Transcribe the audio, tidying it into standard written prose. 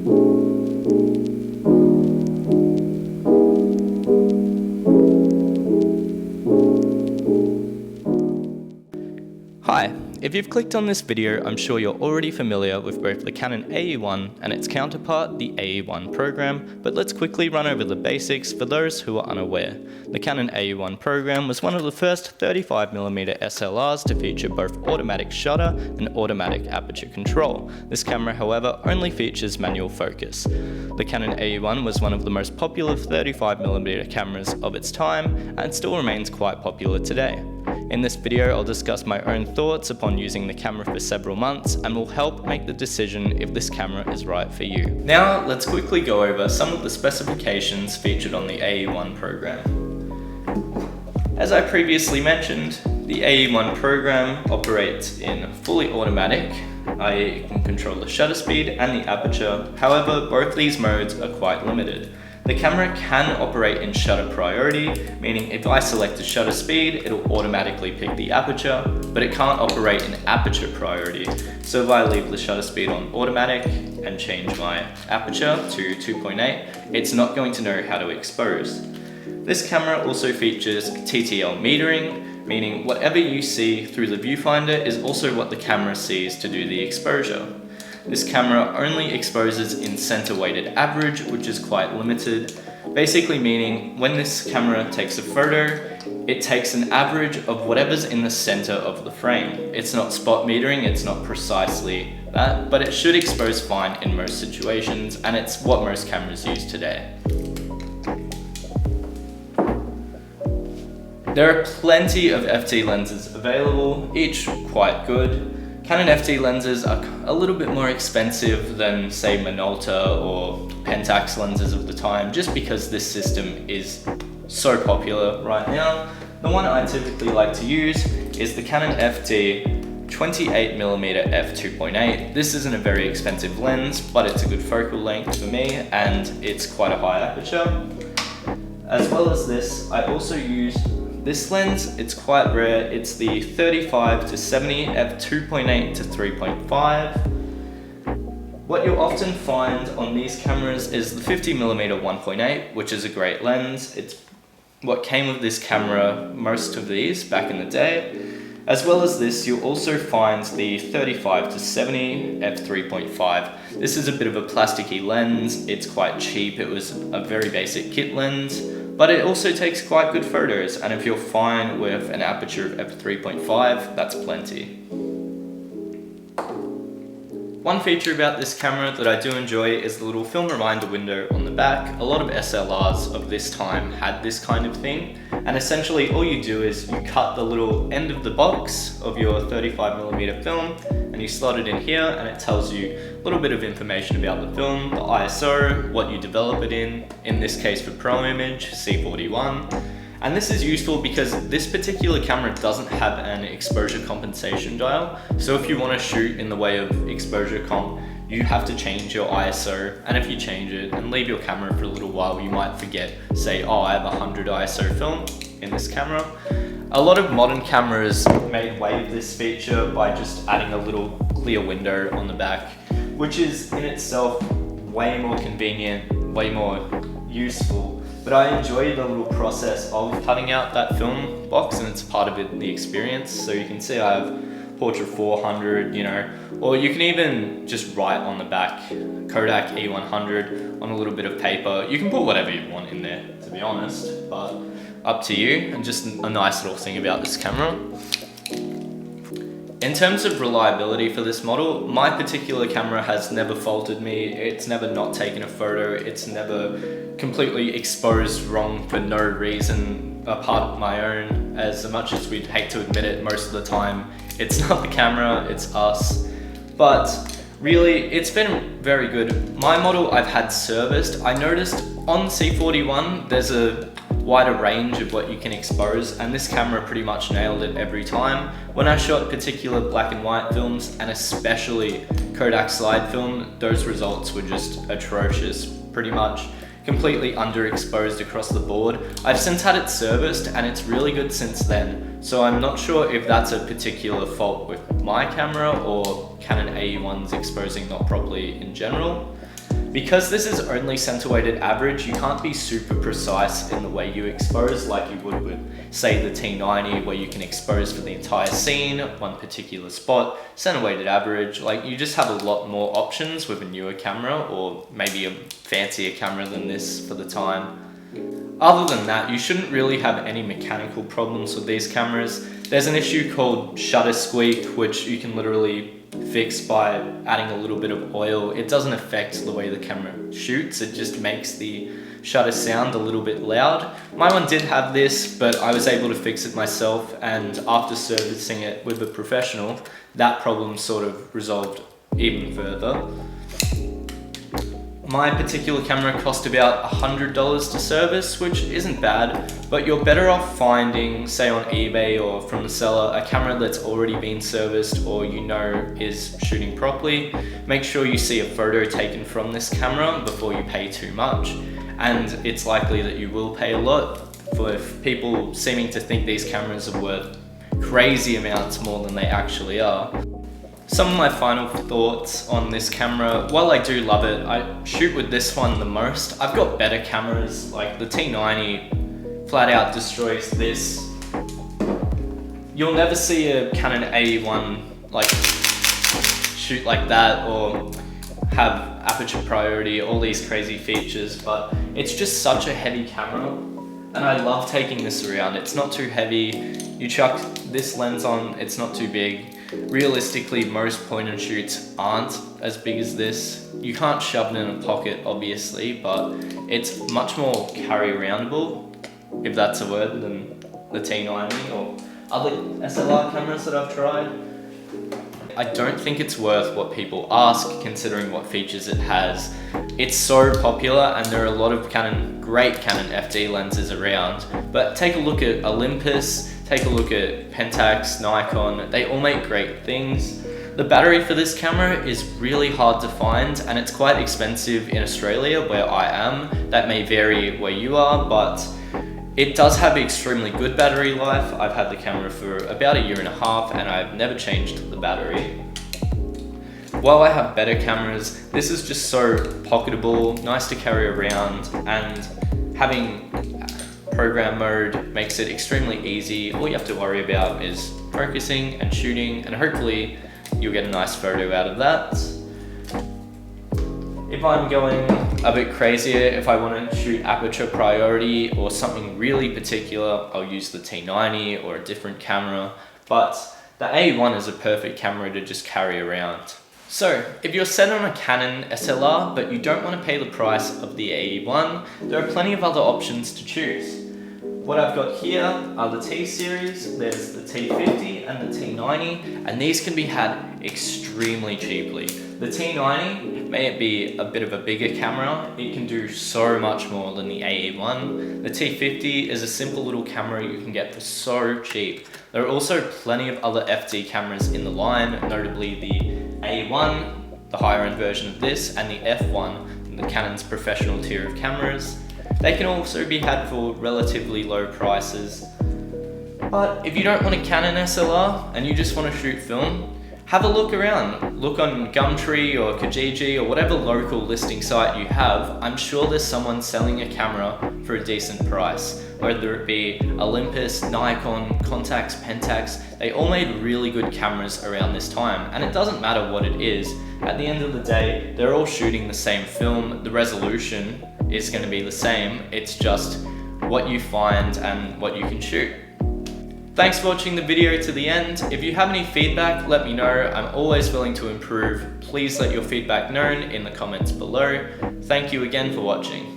Hi, if you've clicked on this video, I'm sure you're already familiar with both the Canon AE-1 and its counterpart, the AE-1 program, but let's quickly run over the basics for those who are unaware. The Canon AE-1 program was one of the first 35mm SLRs to feature both automatic shutter and automatic aperture control. This camera, however, only features manual focus. The Canon AE-1 was one of the most popular 35mm cameras of its time and still remains quite popular today. In this video, I'll discuss my own thoughts upon using the camera for several months and will help make the decision if this camera is right for you. Now, let's quickly go over some of the specifications featured on the AE-1 program. As I previously mentioned, the AE-1 program operates in fully automatic, i.e. you can control the shutter speed and the aperture. However, both these modes are quite limited. The camera can operate in shutter priority, meaning if I select the shutter speed, it'll automatically pick the aperture, but it can't operate in aperture priority. So if I leave the shutter speed on automatic and change my aperture to 2.8, it's not going to know how to expose. This camera also features TTL metering, meaning whatever you see through the viewfinder is also what the camera sees to do the exposure. This camera only exposes in center weighted average, which is quite limited, basically meaning when this camera takes a photo, it takes an average of whatever's in the center of the frame. It's not spot metering, it's not precisely that, but it should expose fine in most situations, and it's what most cameras use today. There are plenty of FT lenses available, each quite good. Canon FT lenses are a little bit more expensive than, say, Minolta or Pentax lenses of the time, just because this system is so popular right now. The one I typically like to use is the Canon FT 28mm f2.8. This isn't a very expensive lens, but it's a good focal length for me, and it's quite a high aperture. As well as this, I also use this lens. It's quite rare. It's the 35-70 f2.8 to 3.5. What you'll often find on these cameras is the 50mm 1.8, which is a great lens. It's what came with this camera, most of these back in the day. As well as this, you'll also find the 35-70 f3.5. This is a bit of a plasticky lens. It's quite cheap. It was a very basic kit lens, but it also takes quite good photos, and if you're fine with an aperture of f3.5, that's plenty. One feature about this camera that I do enjoy is the little film reminder window on the back. A lot of SLRs of this time had this kind of thing, and essentially all you do is you cut the little end of the box of your 35mm film and you slot it in here, and it tells you a little bit of information about the film, the ISO, what you develop it in this case for Pro Image, C41. And this is useful because this particular camera doesn't have an exposure compensation dial. So if you want to shoot in the way of exposure comp, you have to change your ISO. And if you change it and leave your camera for a little while, you might forget, say, oh, I have 100 ISO film in this camera. A lot of modern cameras made way of this feature by just adding a little clear window on the back, which is in itself way more convenient, way more useful. But I enjoy the little process of cutting out that film box, and it's part of it, the experience. So you can see I have Portra 400, or you can even just write on the back Kodak E100 on a little bit of paper. You can put whatever you want in there, to be honest, but up to you. And just a nice little thing about this camera. In terms of reliability for this model, my particular camera has never faulted me. It's never not taken a photo. It's never completely exposed wrong for no reason apart of my own. As much as we'd hate to admit it, most of the time it's not the camera, it's us. But really, it's been very good. My model I've had serviced. I noticed on C41 there's a wider range of what you can expose, and this camera pretty much nailed it every time. When I shot particular black and white films, and especially Kodak slide film, those results were just atrocious, pretty much completely underexposed across the board. I've since had it serviced and it's really good since then, so I'm not sure if that's a particular fault with my camera or Canon AE-1's exposing not properly in general. Because this is only center weighted average, you can't be super precise in the way you expose like you would with, say, the T90, where you can expose for the entire scene, one particular spot. Center weighted average, like, you just have a lot more options with a newer camera, or maybe a fancier camera than this for the time. Other than that, you shouldn't really have any mechanical problems with these cameras. There's an issue called shutter squeak, which you can literally fix by adding a little bit of oil. It doesn't affect the way the camera shoots, it just makes the shutter sound a little bit loud. My one did have this, but I was able to fix it myself, and after servicing it with a professional, that problem sort of resolved even further. My particular camera cost about $100 to service, which isn't bad, but you're better off finding, say on eBay or from the seller, a camera that's already been serviced or you know is shooting properly. Make sure you see a photo taken from this camera before you pay too much, and it's likely that you will pay a lot, with people seeming to think these cameras are worth crazy amounts more than they actually are. Some of my final thoughts on this camera: while I do love it, I shoot with this one the most. I've got better cameras, like the T90 flat out destroys this. You'll never see a Canon AE-1 like shoot like that or have aperture priority, all these crazy features, but it's just such a heavy camera, and I love taking this around. It's not too heavy. You chuck this lens on, it's not too big. Realistically, most point and shoots aren't as big as this. You can't shove it in a pocket, obviously, but it's much more carry aroundable, if that's a word, than the T90 or other SLR cameras that I've tried. I don't think it's worth what people ask, considering what features it has. It's so popular, and there are a lot of great Canon FD lenses around, but take a look at Olympus, take a look at Pentax, Nikon, they all make great things. The battery for this camera is really hard to find, and it's quite expensive in Australia where I am. That may vary where you are, but it does have extremely good battery life. I've had the camera for about 1.5 years and I've never changed the battery. While I have better cameras, this is just so pocketable, nice to carry around, and having program mode makes it extremely easy. All you have to worry about is focusing and shooting, and hopefully you'll get a nice photo out of that. If I'm going a bit crazier, if I want to shoot aperture priority or something really particular, I'll use the T90 or a different camera, but the AE-1 is a perfect camera to just carry around. So, if you're set on a Canon SLR but you don't want to pay the price of the AE-1, there are plenty of other options to choose. What I've got here are the T series, there's the T50 and the T90, and these can be had extremely cheaply. The T90, may it be a bit of a bigger camera, it can do so much more than the AE-1. The T50 is a simple little camera you can get for so cheap. There are also plenty of other FD cameras in the line, notably the AE-1, the higher end version of this, and the F1, the Canon's professional tier of cameras. They can also be had for relatively low prices. But if you don't want a Canon SLR and you just want to shoot film, have a look around. Look on Gumtree or Kijiji or whatever local listing site you have. I'm sure there's someone selling a camera for a decent price. Whether it be Olympus, Nikon, Contax, Pentax, they all made really good cameras around this time, and it doesn't matter what it is. At the end of the day, they're all shooting the same film. The resolution is going to be the same. It's just what you find and what you can shoot. Thanks for watching the video to the end. If you have any feedback, let me know. I'm always willing to improve. Please let your feedback known in the comments below. Thank you again for watching.